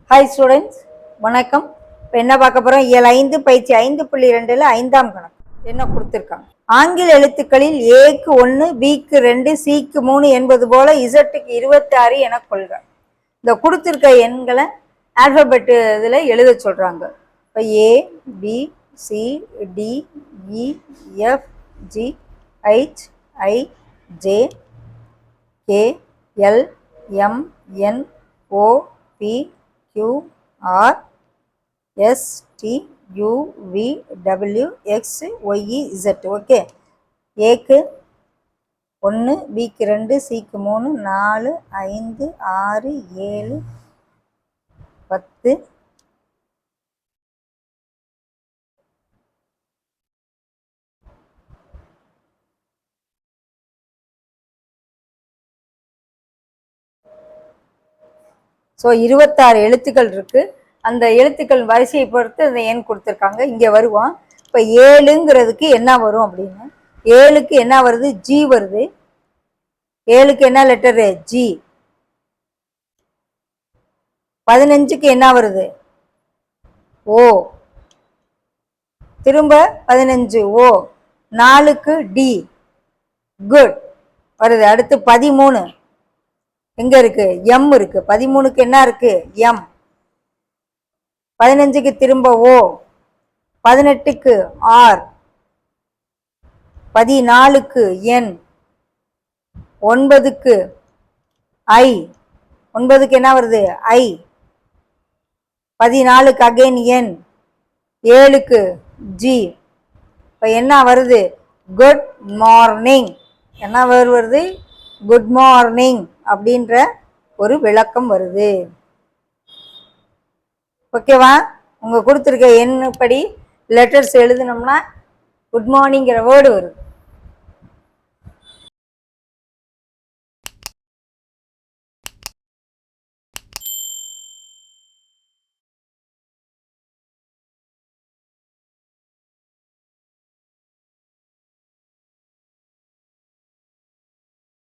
Hi students, வணக்கம். இப்போ என்ன பார்க்க போகிறோம்? இயல் 5 பயிற்சி 5.2ல் 5ஆம் கணக்கு என்ன கொடுத்துருக்காங்க. ஆங்கில எழுத்துக்களில் ஏக்கு 1, பிக்கு 2, சிக்கு 3 என்பது போல இசட்டுக்கு 26 என கொள்க. இந்த கொடுத்துருக்க எண்களை ஆல்பபெட் இதில் எழுத சொல்கிறாங்க. இப்போ ஏ, பி, சி, டி, இ, எஃப், ஜி, ஹெச், ஐ, ஜே, கே, எல், எம், என், ஓ, B, Q, R, S, T, U, V, W, X, Y, Z. Okay, ஏக்கு 1, பிக்கு 2, சிக்கு 3, 4, 5, 6, 7, 10, ஸோ 26 எழுத்துக்கள் இருக்கு. அந்த எழுத்துக்கள் வரிசையை பொறுத்து அந்த எண் கொடுத்துருக்காங்க. இங்கே வருவோம். இப்போ 7ங்கிறதுக்கு என்ன வரும் அப்படின்னு, 7க்கு என்ன வருது? ஜி வருது. 7க்கு என்ன லெட்டரு? ஜி. 15க்கு என்ன வருது? ஓ. திரும்ப 15 ஓ. 4க்கு டி. குட் வருது. அடுத்து 13 எங்க இருக்கு? எம் இருக்கு. 13க்கு என்ன இருக்கு? எம். 15க்கு திரும்ப ஓ. 18க்கு ஆர். 14க்கு என். 9க்கு ஐ. 9க்கு என்ன வருது? ஐ. 14க்கு அகைன் என். 7க்கு ஜி. இப்போ என்ன வருது? Good morning. என்ன வருது? குட் மார்னிங் அப்படின்ற ஒரு விளக்கம் வருது. ஓகேவா? உங்க கொடுத்துருக்க எண்ணுப்படி லெட்டர்ஸ் எழுதினோம்னா குட் மார்னிங்கிற வேர்டு வருது.